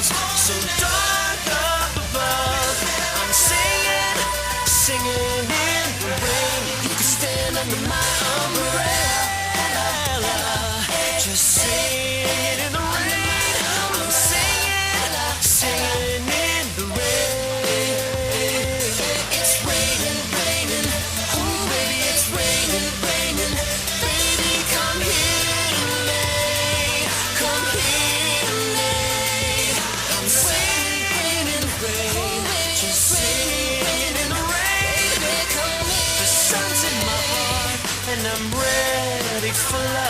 clouds so dark up above. I'm singing, singing in the rain. You can stand under my umbrella, just singing in the rain. I'm singing, singing in the rain. It's raining, raining, oh baby, it's raining, raining. Baby, come here to me, come here to me. I'm singing in the rain, just singing in the rain. The sun's in my heart and I'm ready for love.